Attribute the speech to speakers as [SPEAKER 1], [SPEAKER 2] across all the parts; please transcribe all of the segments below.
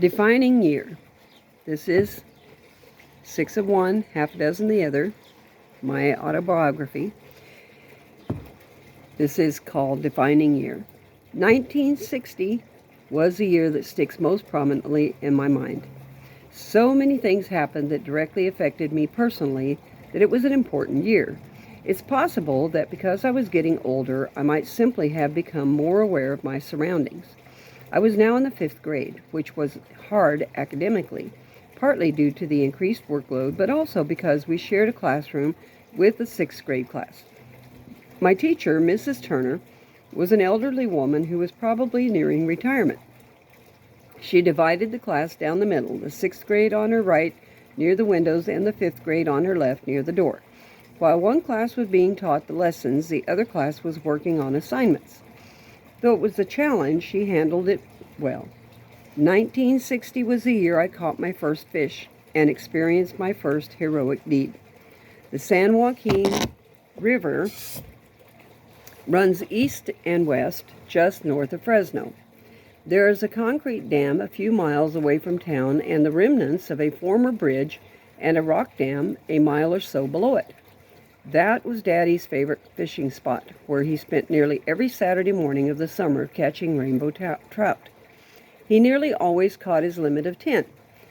[SPEAKER 1] Defining year. This is Six of One, Half a Dozen the Other, my autobiography. This is called Defining Year. 1960 was the year that sticks most prominently in my mind. So many things happened that directly affected me personally that it was an important year. It's possible that because I was getting older, I might simply have become more aware of my surroundings. I was now in the 5th grade, which was hard academically, partly due to the increased workload, but also because we shared a classroom with the 6th grade class. My teacher, Mrs. Turner, was an elderly woman who was probably nearing retirement. She divided the class down the middle, the 6th grade on her right near the windows and the 5th grade on her left near the door. While one class was being taught the lessons, the other class was working on assignments. Though it was a challenge, she handled it well. 1960 was the year I caught my first fish and experienced my first heroic deed. The San Joaquin River runs east and west just north of Fresno. There is a concrete dam a few miles away from town and the remnants of a former bridge and a rock dam a mile or so below it. That was Daddy's favorite fishing spot, where he spent nearly every Saturday morning of the summer catching rainbow trout. He nearly always caught his limit of 10,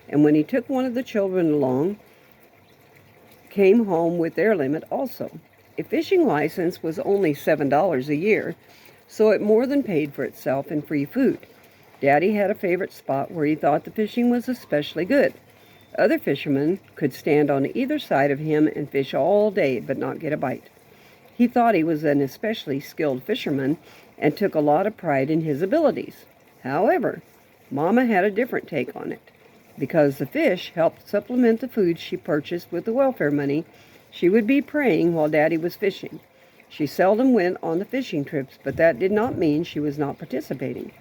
[SPEAKER 1] and when he took one of the children along, came home with their limit also. A fishing license was only $7 a year, so it more than paid for itself in free food. Daddy had a favorite spot where he thought the fishing was especially good. Other fishermen could stand on either side of him and fish all day but not get a bite. He thought he was an especially skilled fisherman and took a lot of pride in his abilities. However, Mama had a different take on it. Because the fish helped supplement the food she purchased with the welfare money, she would be praying while Daddy was fishing. She seldom went on the fishing trips, but that did not mean she was not participating.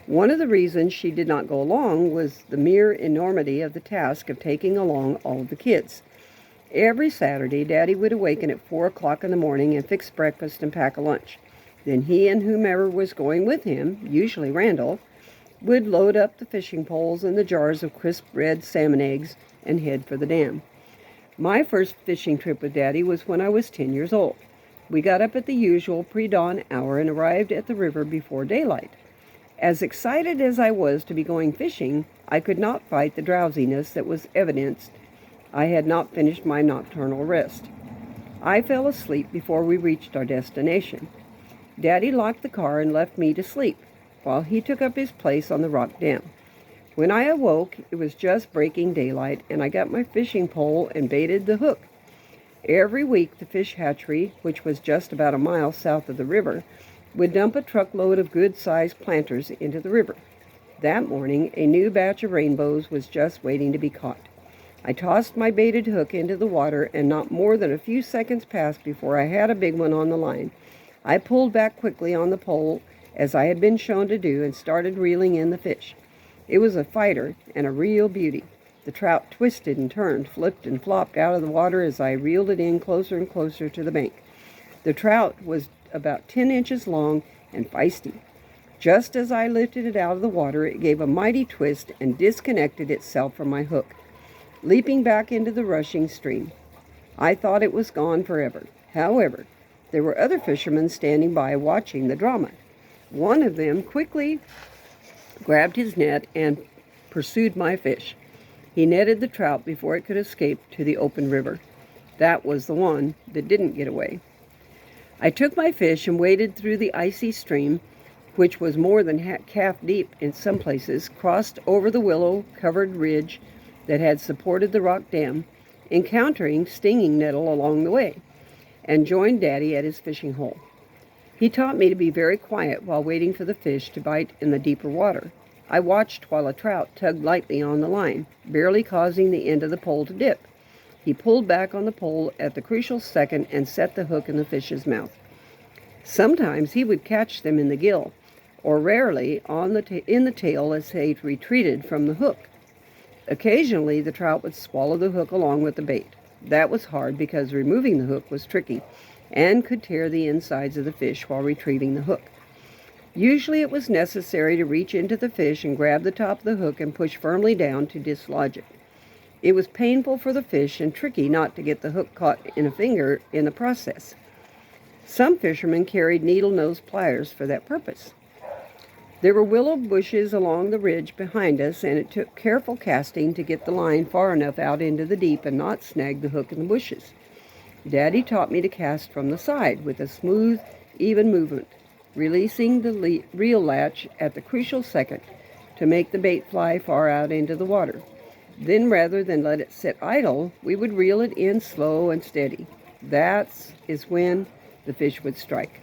[SPEAKER 1] One of the reasons she did not go along was the mere enormity of the task of taking along all of the kids. Every Saturday, Daddy would awaken at 4 o'clock in the morning and fix breakfast and pack a lunch. Then he and whomever was going with him, usually Randall, would load up the fishing poles and the jars of crisp red salmon eggs and head for the dam. My first fishing trip with Daddy was when I was 10 years old. We got up at the usual pre-dawn hour and arrived at the river before daylight. As excited as I was to be going fishing, I could not fight the drowsiness that was evidenced. I had not finished my nocturnal rest. I fell asleep before we reached our destination. Daddy locked the car and left me to sleep, while he took up his place on the rock dam. When I awoke, it was just breaking daylight, and I got my fishing pole and baited the hook. Every week, the fish hatchery, which was just about a mile south of the river, would dump a truckload of good-sized planters into the river. That morning, a new batch of rainbows was just waiting to be caught. I tossed my baited hook into the water, and not more than a few seconds passed before I had a big one on the line. I pulled back quickly on the pole, as I had been shown to do, and started reeling in the fish. It was a fighter and a real beauty. The trout twisted and turned, flipped and flopped out of the water as I reeled it in closer and closer to the bank. The trout was about 10 inches long and feisty. Just as I lifted it out of the water, it gave a mighty twist and disconnected itself from my hook, leaping back into the rushing stream. I thought it was gone forever. However, there were other fishermen standing by watching the drama. One of them quickly grabbed his net and pursued my fish. He netted the trout before it could escape to the open river. That was the one that didn't get away. I took my fish and waded through the icy stream, which was more than calf deep in some places, crossed over the willow-covered ridge that had supported the rock dam, encountering stinging nettle along the way, and joined Daddy at his fishing hole. He taught me to be very quiet while waiting for the fish to bite in the deeper water. I watched while a trout tugged lightly on the line, barely causing the end of the pole to dip. He pulled back on the pole at the crucial second and set the hook in the fish's mouth. Sometimes he would catch them in the gill, or rarely in the tail as they retreated from the hook. Occasionally, the trout would swallow the hook along with the bait. That was hard because removing the hook was tricky and could tear the insides of the fish while retrieving the hook. Usually it was necessary to reach into the fish and grab the top of the hook and push firmly down to dislodge it. It was painful for the fish and tricky not to get the hook caught in a finger in the process. Some fishermen carried needle-nose pliers for that purpose. There were willow bushes along the ridge behind us, and it took careful casting to get the line far enough out into the deep and not snag the hook in the bushes. Daddy taught me to cast from the side with a smooth, even movement, releasing the reel latch at the crucial second to make the bait fly far out into the water. Then, rather than let it sit idle, we would reel it in slow and steady. That is when the fish would strike.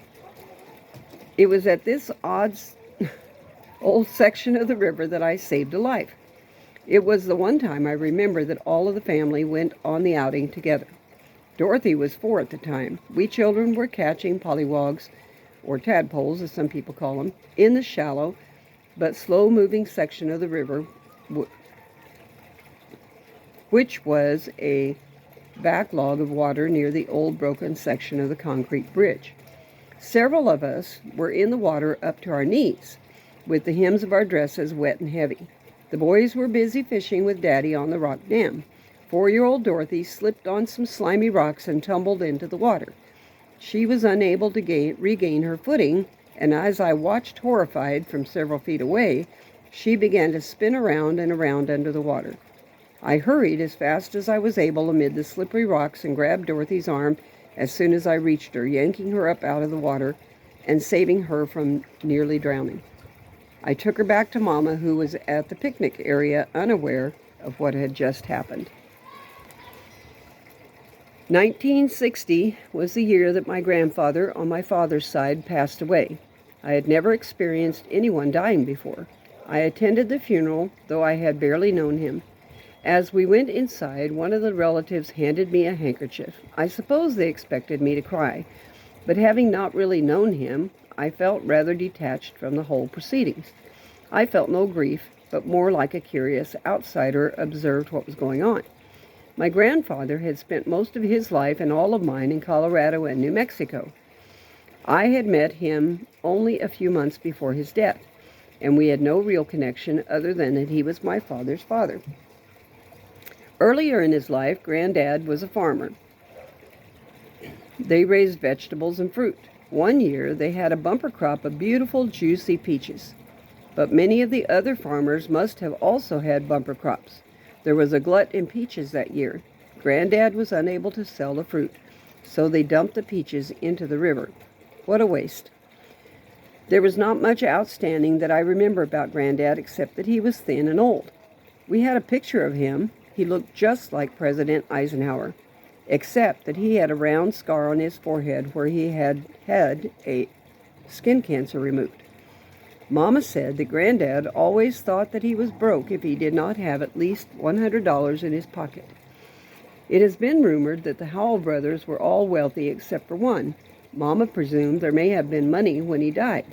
[SPEAKER 1] It was at this odd old section of the river that I saved a life. It was the one time I remember that all of the family went on the outing together. Dorothy was 4 at the time. We children were catching pollywogs, or tadpoles as some people call them, in the shallow but slow-moving section of the river, which was a backlog of water near the old broken section of the concrete bridge. Several of us were in the water up to our knees, with the hems of our dresses wet and heavy. The boys were busy fishing with Daddy on the rock dam. 4-year-old Dorothy slipped on some slimy rocks and tumbled into the water. She was unable to regain her footing, and as I watched horrified from several feet away, she began to spin around and around under the water. I hurried as fast as I was able amid the slippery rocks and grabbed Dorothy's arm as soon as I reached her, yanking her up out of the water and saving her from nearly drowning. I took her back to Mama, who was at the picnic area, unaware of what had just happened. 1960 was the year that my grandfather on my father's side passed away. I had never experienced anyone dying before. I attended the funeral, though I had barely known him. As we went inside, one of the relatives handed me a handkerchief. I suppose they expected me to cry, but having not really known him, I felt rather detached from the whole proceedings. I felt no grief, but more like a curious outsider observed what was going on. My grandfather had spent most of his life and all of mine in Colorado and New Mexico. I had met him only a few months before his death, and we had no real connection other than that he was my father's father. Earlier in his life, Granddad was a farmer. They raised vegetables and fruit. One year, they had a bumper crop of beautiful, juicy peaches. But many of the other farmers must have also had bumper crops. There was a glut in peaches that year. Granddad was unable to sell the fruit, so they dumped the peaches into the river. What a waste. There was not much outstanding that I remember about Granddad except that he was thin and old. We had a picture of him. He looked just like President Eisenhower, except that he had a round scar on his forehead where he had had a skin cancer removed. Mama said that Granddad always thought that he was broke if he did not have at least $100 in his pocket. It has been rumored that the Howell brothers were all wealthy except for one. Mama presumed there may have been money when he died,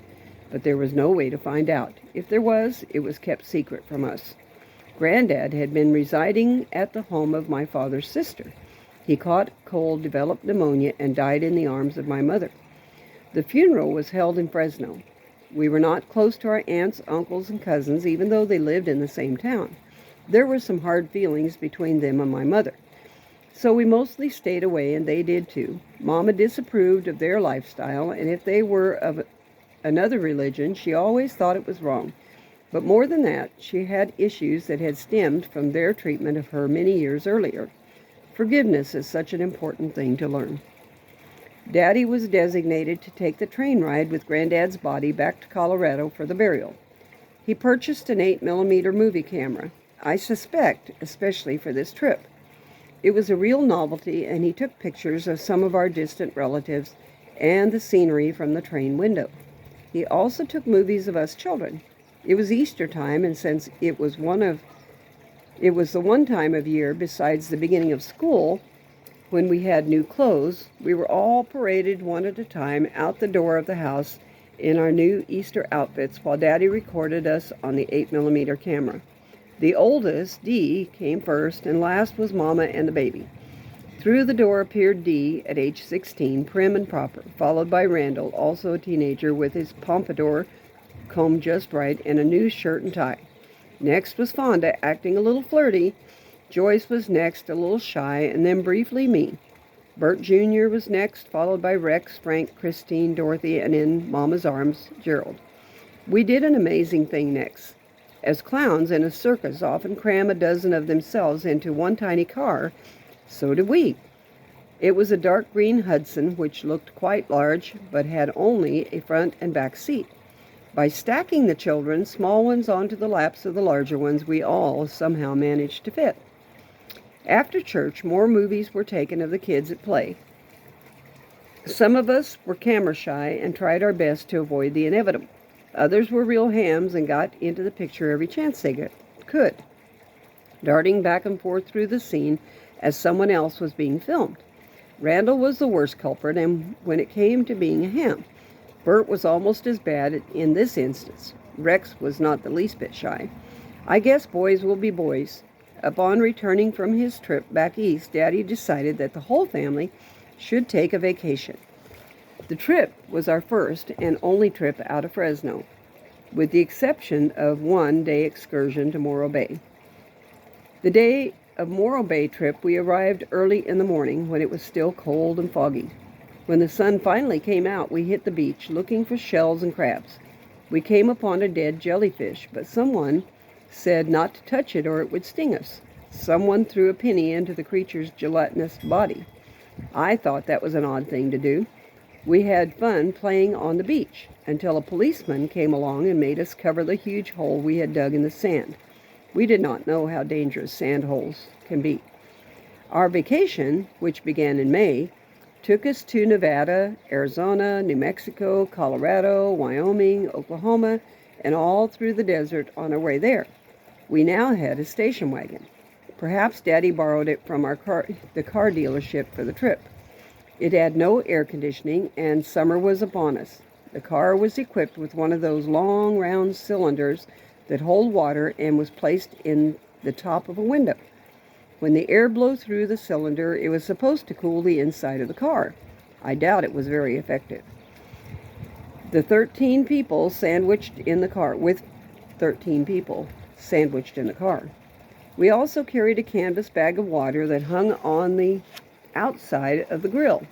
[SPEAKER 1] but there was no way to find out. If there was, it was kept secret from us. Granddad had been residing at the home of my father's sister. He caught cold, developed pneumonia, and died in the arms of my mother. The funeral was held in Fresno. We were not close to our aunts, uncles, and cousins, even though they lived in the same town. There were some hard feelings between them and my mother. So we mostly stayed away, and they did too. Mama disapproved of their lifestyle, and if they were of another religion, she always thought it was wrong. But more than that, she had issues that had stemmed from their treatment of her many years earlier. Forgiveness is such an important thing to learn. Daddy was designated to take the train ride with Granddad's body back to Colorado for the burial. He purchased an 8mm movie camera, I suspect, especially for this trip. It was a real novelty, and he took pictures of some of our distant relatives and the scenery from the train window. He also took movies of us children. It was Easter time, and since it was the one time of year besides the beginning of school when we had new clothes, we were all paraded one at a time out the door of the house in our new Easter outfits while Daddy recorded us on the 8mm camera. The oldest, Dee, came first, and last was Mama and the baby. Through the door appeared Dee at age 16, prim and proper, followed by Randall, also a teenager, with his pompadour combed just right, and a new shirt and tie. Next was Fonda, acting a little flirty. Joyce was next, a little shy, and then briefly me. Bert Jr. was next, followed by Rex, Frank, Christine, Dorothy, and in Mama's arms, Gerald. We did an amazing thing next. As clowns in a circus often cram a dozen of themselves into one tiny car, so did we. It was a dark green Hudson, which looked quite large, but had only a front and back seat. By stacking the children, small ones onto the laps of the larger ones, we all somehow managed to fit. After church, more movies were taken of the kids at play. Some of us were camera shy and tried our best to avoid the inevitable. Others were real hams and got into the picture every chance they could, darting back and forth through the scene as someone else was being filmed. Randall was the worst culprit, and when it came to being a ham, Bert was almost as bad in this instance. Rex was not the least bit shy. I guess boys will be boys. Upon returning from his trip back east, Daddy decided that the whole family should take a vacation. The trip was our first and only trip out of Fresno, with the exception of one-day excursion to Morro Bay. The day of Morro Bay trip, we arrived early in the morning when it was still cold and foggy. When the sun finally came out, we hit the beach looking for shells and crabs. We came upon a dead jellyfish, but someone said not to touch it or it would sting us. Someone threw a penny into the creature's gelatinous body. I thought that was an odd thing to do. We had fun playing on the beach until a policeman came along and made us cover the huge hole we had dug in the sand. We did not know how dangerous sand holes can be. Our vacation, which began in May, took us to Nevada, Arizona, New Mexico, Colorado, Wyoming, Oklahoma, and all through the desert on our way there. We now had a station wagon. Perhaps Daddy borrowed it from the car dealership for the trip. It had no air conditioning, and summer was upon us. The car was equipped with one of those long, round cylinders that hold water and was placed in the top of a window. When the air blew through the cylinder, it was supposed to cool the inside of the car. I doubt it was very effective. The 13 people sandwiched in the car, with 13 people sandwiched in the car. We also carried a canvas bag of water that hung on the outside of the grill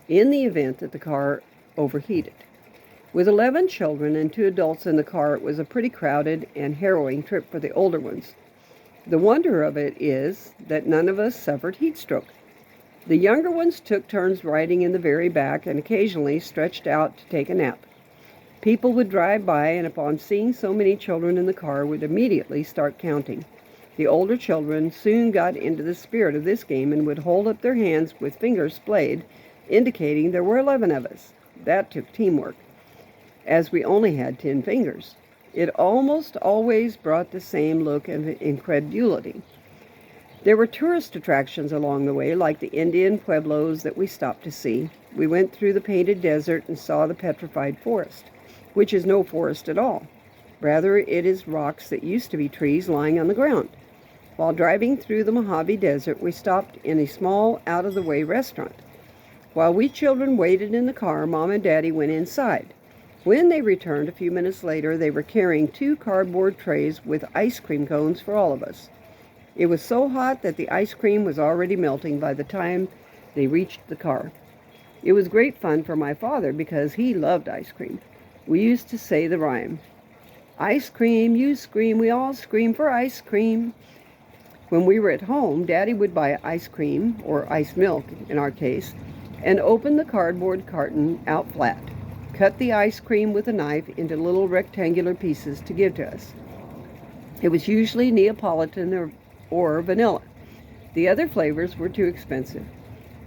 [SPEAKER 1] in the event that the car overheated. With 11 children and 2 adults in the car, it was a pretty crowded and harrowing trip for the older ones. The wonder of it is that none of us suffered heat stroke. The younger ones took turns riding in the very back and occasionally stretched out to take a nap. People would drive by and upon seeing so many children in the car would immediately start counting. The older children soon got into the spirit of this game and would hold up their hands with fingers splayed, indicating there were 11 of us. That took teamwork, as we only had 10 fingers. It almost always brought the same look of incredulity. There were tourist attractions along the way, like the Indian pueblos that we stopped to see. We went through the painted desert and saw the petrified forest, which is no forest at all. Rather, it is rocks that used to be trees lying on the ground. While driving through the Mojave Desert, we stopped in a small, out-of-the-way restaurant. While we children waited in the car, Mom and Daddy went inside. When they returned a few minutes later, they were carrying 2 cardboard trays with ice cream cones for all of us. It was so hot that the ice cream was already melting by the time they reached the car. It was great fun for my father because he loved ice cream. We used to say the rhyme, "Ice cream, you scream, we all scream for ice cream." When we were at home, Daddy would buy ice cream, or ice milk in our case, and open the cardboard carton out flat. Cut the ice cream with a knife into little rectangular pieces to give to us. It was usually Neapolitan or vanilla. The other flavors were too expensive.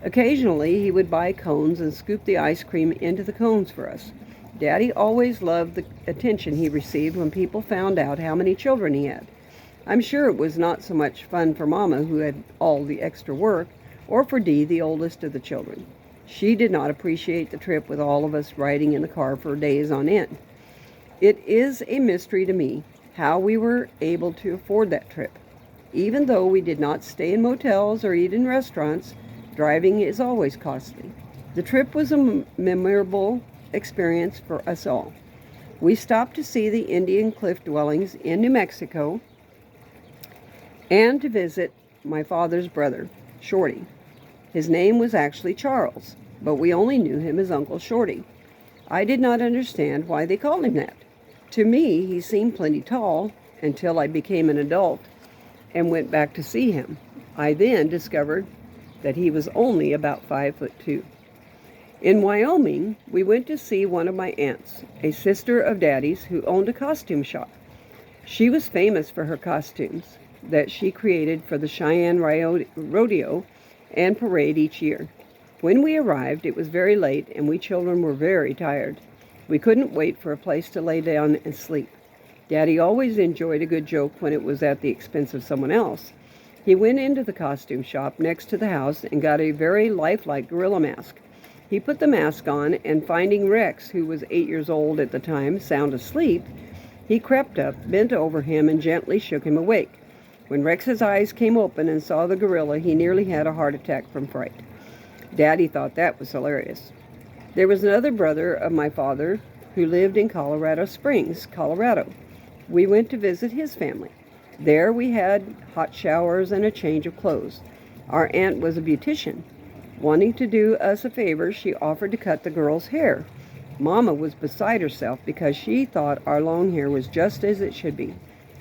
[SPEAKER 1] Occasionally, he would buy cones and scoop the ice cream into the cones for us. Daddy always loved the attention he received when people found out how many children he had. I'm sure it was not so much fun for Mama, who had all the extra work, or for Dee, the oldest of the children. She did not appreciate the trip with all of us riding in the car for days on end. It is a mystery to me how we were able to afford that trip. Even though we did not stay in motels or eat in restaurants, driving is always costly. The trip was a memorable experience for us all. We stopped to see the Indian cliff dwellings in New Mexico and to visit my father's brother, Shorty. His name was actually Charles, but we only knew him as Uncle Shorty. I did not understand why they called him that. To me, he seemed plenty tall until I became an adult and went back to see him. I then discovered that he was only about 5'2". In Wyoming, we went to see one of my aunts, a sister of Daddy's who owned a costume shop. She was famous for her costumes that she created for the Cheyenne Rodeo and parade each year. When we arrived, it was very late and we children were very tired. We couldn't wait for a place to lay down and sleep. Daddy always enjoyed a good joke when it was at the expense of someone else. He went into the costume shop next to the house and got a very lifelike gorilla mask. He put the mask on, and finding Rex, who was 8 years old at the time, sound asleep, he crept up, bent over him, and gently shook him awake. When Rex's eyes came open and saw the gorilla, he nearly had a heart attack from fright. Daddy thought that was hilarious. There was another brother of my father who lived in Colorado Springs, Colorado. We went to visit his family. There we had hot showers and a change of clothes. Our aunt was a beautician. Wanting to do us a favor, she offered to cut the girls' hair. Mama was beside herself because she thought our long hair was just as it should be.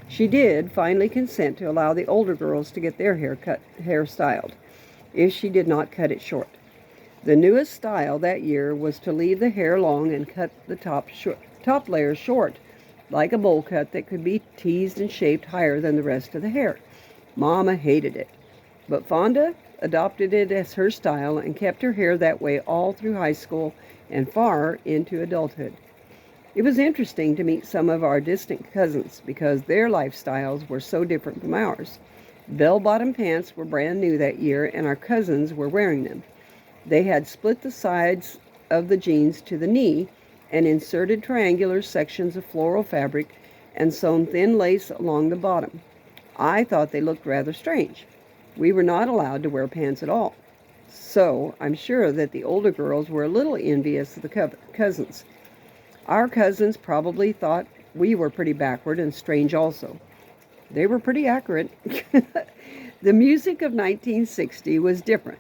[SPEAKER 1] She did finally consent to allow the older girls to get their hair styled, if she did not cut it short. The newest style that year was to leave the hair long and cut the top layer short, like a bowl cut that could be teased and shaped higher than the rest of the hair. Mama hated it, but Fonda adopted it as her style and kept her hair that way all through high school and far into adulthood. It was interesting to meet some of our distant cousins because their lifestyles were so different from ours. Bell-bottom pants were brand new that year and our cousins were wearing them. They had split the sides of the jeans to the knee and inserted triangular sections of floral fabric and sewn thin lace along the bottom. I thought they looked rather strange. We were not allowed to wear pants at all. So I'm sure that the older girls were a little envious of the cousins. Our cousins probably thought we were pretty backward and strange also. They were pretty accurate. The music of 1960 was different.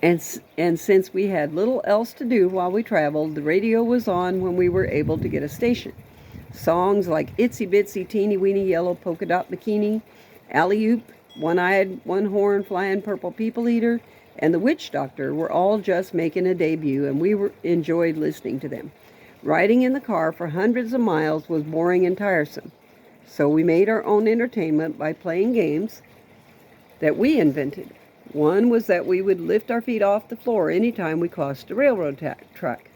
[SPEAKER 1] And since we had little else to do while we traveled, the radio was on when we were able to get a station. Songs like Itsy Bitsy Teeny Weeny Yellow Polka Dot Bikini, Alley Oop, One-Eyed, One-Horn Flying Purple People Eater, and The Witch Doctor were all just making a debut, and we enjoyed listening to them. Riding in the car for hundreds of miles was boring and tiresome, so we made our own entertainment by playing games that we invented. One was that we would lift our feet off the floor anytime we crossed a railroad track.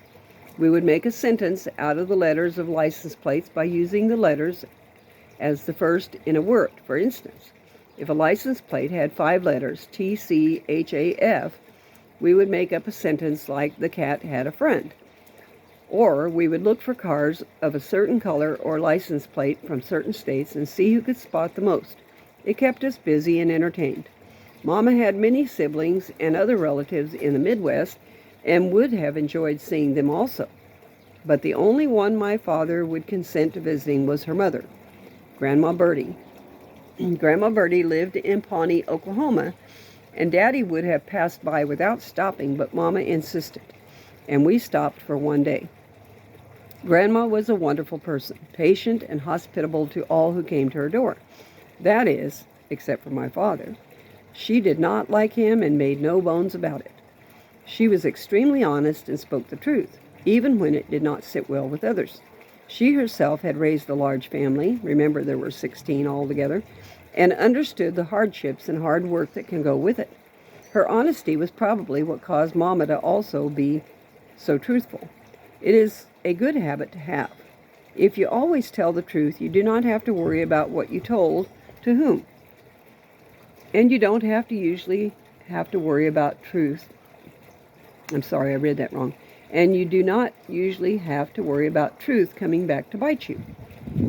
[SPEAKER 1] We would make a sentence out of the letters of license plates by using the letters as the first in a word. For instance, if a license plate had 5 letters, T, C, H, A, F, we would make up a sentence like the cat had a friend. Or we would look for cars of a certain color or license plate from certain states and see who could spot the most. It kept us busy and entertained. Mama had many siblings and other relatives in the Midwest and would have enjoyed seeing them also. But the only one my father would consent to visiting was her mother, Grandma Birdie. Grandma Birdie lived in Pawnee, Oklahoma, and Daddy would have passed by without stopping, but Mama insisted, and we stopped for one day. Grandma was a wonderful person, patient and hospitable to all who came to her door. That is, except for my father. She did not like him and made no bones about it. She was extremely honest and spoke the truth, even when it did not sit well with others. She herself had raised a large family, remember there were 16 altogether, and understood the hardships and hard work that can go with it. Her honesty was probably what caused Mama to also be so truthful. It is a good habit to have. If you always tell the truth, you do not have to worry about what you told to whom. And you don't usually have to worry about truth. I'm sorry, I read that wrong. And you do not usually have to worry about truth coming back to bite you.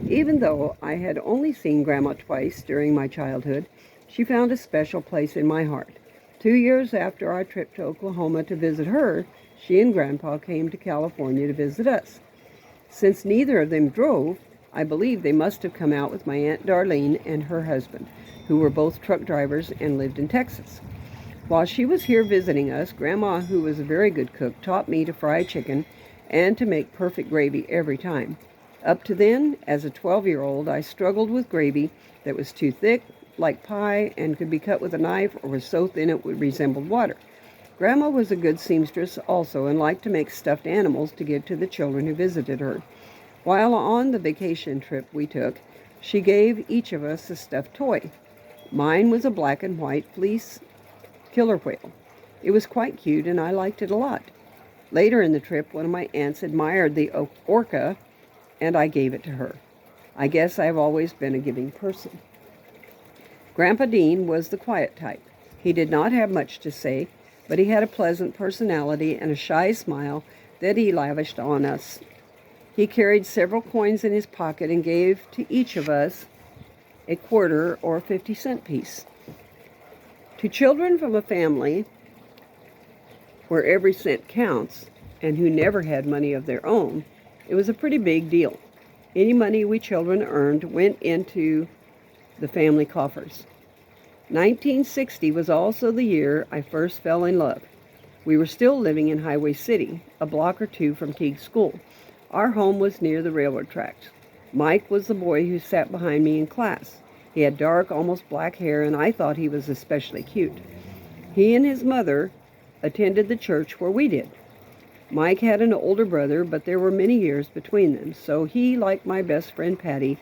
[SPEAKER 1] Even though I had only seen Grandma twice during my childhood, she found a special place in my heart. 2 years after our trip to Oklahoma to visit her, she and Grandpa came to California to visit us. Since neither of them drove, I believe they must have come out with my Aunt Darlene and her husband, who were both truck drivers and lived in Texas. While she was here visiting us, Grandma, who was a very good cook, taught me to fry chicken and to make perfect gravy every time. Up to then, as a 12-year-old, I struggled with gravy that was too thick, like pie, and could be cut with a knife or was so thin it resembled water. Grandma was a good seamstress also and liked to make stuffed animals to give to the children who visited her. While on the vacation trip we took, she gave each of us a stuffed toy. Mine was a black and white fleece killer whale. It was quite cute and I liked it a lot. Later in the trip, one of my aunts admired the orca and I gave it to her. I guess I've always been a giving person. Grandpa Dean was the quiet type. He did not have much to say, but he had a pleasant personality and a shy smile that he lavished on us. He carried several coins in his pocket and gave to each of us a quarter or 50-cent piece. To children from a family where every cent counts and who never had money of their own, it was a pretty big deal. Any money we children earned went into the family coffers. 1960 was also the year I first fell in love. We were still living in Highway City, a block or two from Teague School. Our home was near the railroad tracks. Mike was the boy who sat behind me in class. He had dark, almost black hair, and I thought he was especially cute. He and his mother attended the church where we did. Mike had an older brother, but there were many years between them, so he, like my best friend Patty,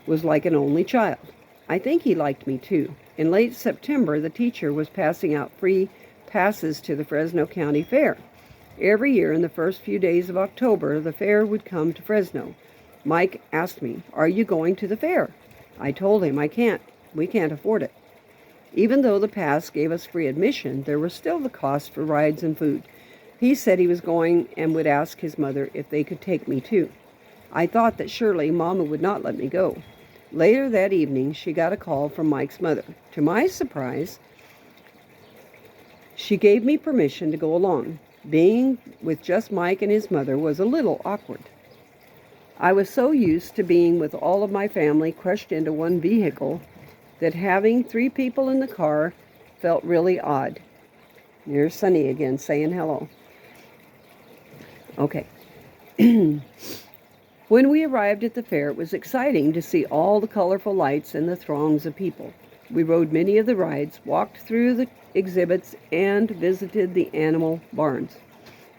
[SPEAKER 1] was like an only child. I think he liked me too. In late September, the teacher was passing out free passes to the Fresno County Fair. Every year in the first few days of October, the fair would come to Fresno. Mike asked me, "Are you going to the fair?" I told him, we can't afford it. Even though the pass gave us free admission, there was still the cost for rides and food. He said he was going and would ask his mother if they could take me too. I thought that surely Mama would not let me go. Later that evening, she got a call from Mike's mother. To my surprise, she gave me permission to go along. Being with just Mike and his mother was a little awkward. I was so used to being with all of my family crushed into one vehicle that having 3 people in the car felt really odd. Here's Sunny again saying hello. Okay. When we arrived at the fair, it was exciting to see all the colorful lights and the throngs of people. We rode many of the rides, walked through the exhibits, and visited the animal barns.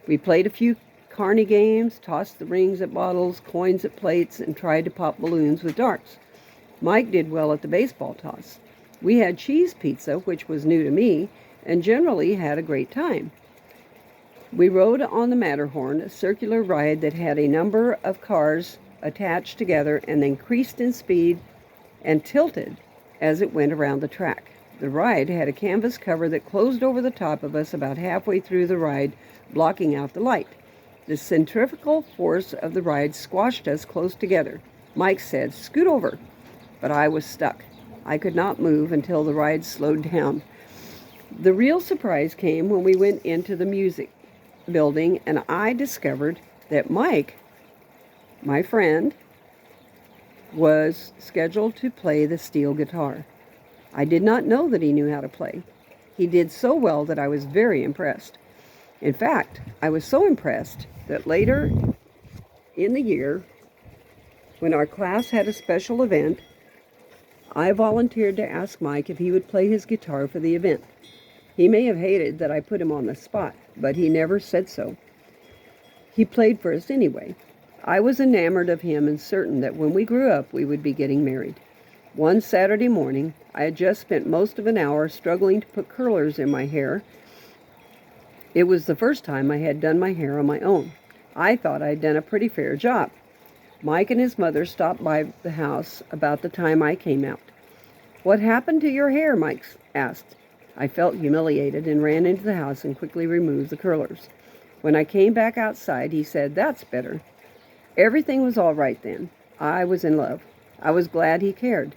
[SPEAKER 1] We played a few carny games, tossed the rings at bottles, coins at plates, and tried to pop balloons with darts. Mike did well at the baseball toss. We had cheese pizza, which was new to me, and generally had a great time. We rode on the Matterhorn, a circular ride that had a number of cars attached together and increased in speed and tilted as it went around the track. The ride had a canvas cover that closed over the top of us about halfway through the ride, blocking out the light. The centrifugal force of the ride squashed us close together. Mike said, "Scoot over," but I was stuck. I could not move until the ride slowed down. The real surprise came when we went into the music building and I discovered that Mike, my friend, was scheduled to play the steel guitar. I did not know that he knew how to play. He did so well that I was very impressed. In fact, I was so impressed that later in the year, when our class had a special event, I volunteered to ask Mike if he would play his guitar for the event. He may have hated that I put him on the spot, but he never said so. He played for us anyway. I was enamored of him and certain that when we grew up, we would be getting married. One Saturday morning, I had just spent most of an hour struggling to put curlers in my hair. It was the first time I had done my hair on my own. I thought I had done a pretty fair job. Mike and his mother stopped by the house about the time I came out. "What happened to your hair?" Mike asked. I felt humiliated and ran into the house and quickly removed the curlers. When I came back outside, he said, "That's better." Everything was all right then. I was in love. I was glad he cared.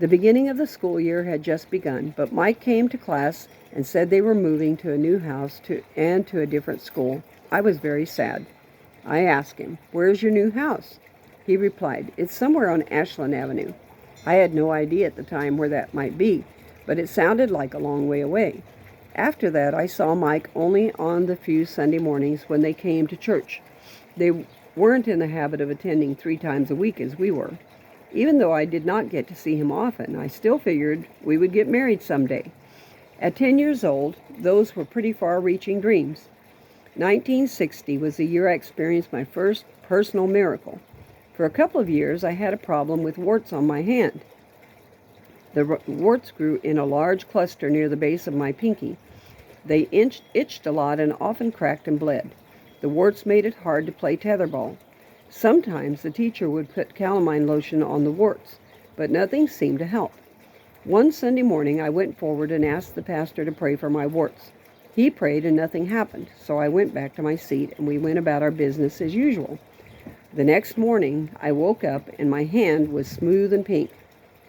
[SPEAKER 1] The beginning of the school year had just begun, but Mike came to class and said they were moving to a new house and to a different school. I was very sad. I asked him, "Where's your new house?" He replied, "It's somewhere on Ashland Avenue." I had no idea at the time where that might be, but it sounded like a long way away. After that, I saw Mike only on the few Sunday mornings when they came to church. They weren't in the habit of attending 3 times a week as we were. Even though I did not get to see him often, I still figured we would get married someday. At 10 years old, those were pretty far-reaching dreams. 1960 was the year I experienced my first personal miracle. For a couple of years, I had a problem with warts on my hand. The warts grew in a large cluster near the base of my pinky. They itched a lot and often cracked and bled. The warts made it hard to play tetherball. Sometimes the teacher would put calamine lotion on the warts, but nothing seemed to help. One Sunday morning, I went forward and asked the pastor to pray for my warts. He prayed and nothing happened, so I went back to my seat and we went about our business as usual. The next morning, I woke up and my hand was smooth and pink.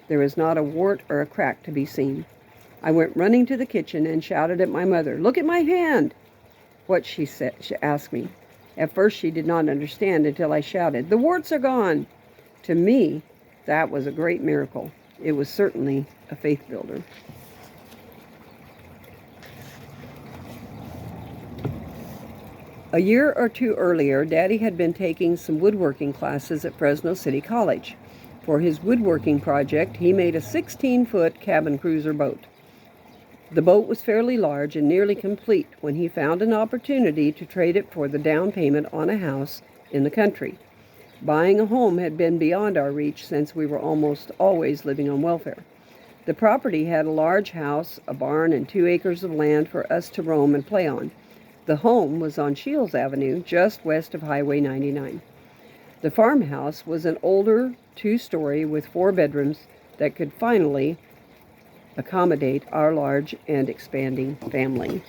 [SPEAKER 1] There was not a wart or a crack to be seen. I went running to the kitchen and shouted at my mother, "Look at my hand!" "What?" she asked me. At first she did not understand until I shouted, "The warts are gone!" To me, that was a great miracle. It was certainly a faith builder. A year or two earlier, Daddy had been taking some woodworking classes at Fresno City College. For his woodworking project, he made a 16-foot cabin cruiser boat. The boat was fairly large and nearly complete when he found an opportunity to trade it for the down payment on a house in the country. Buying a home had been beyond our reach since we were almost always living on welfare. The property had a large house, a barn, and 2 acres of land for us to roam and play on. The home was on Shields Avenue, just west of Highway 99. The farmhouse was an older 2-story with 4 bedrooms that could finally accommodate our large and expanding family.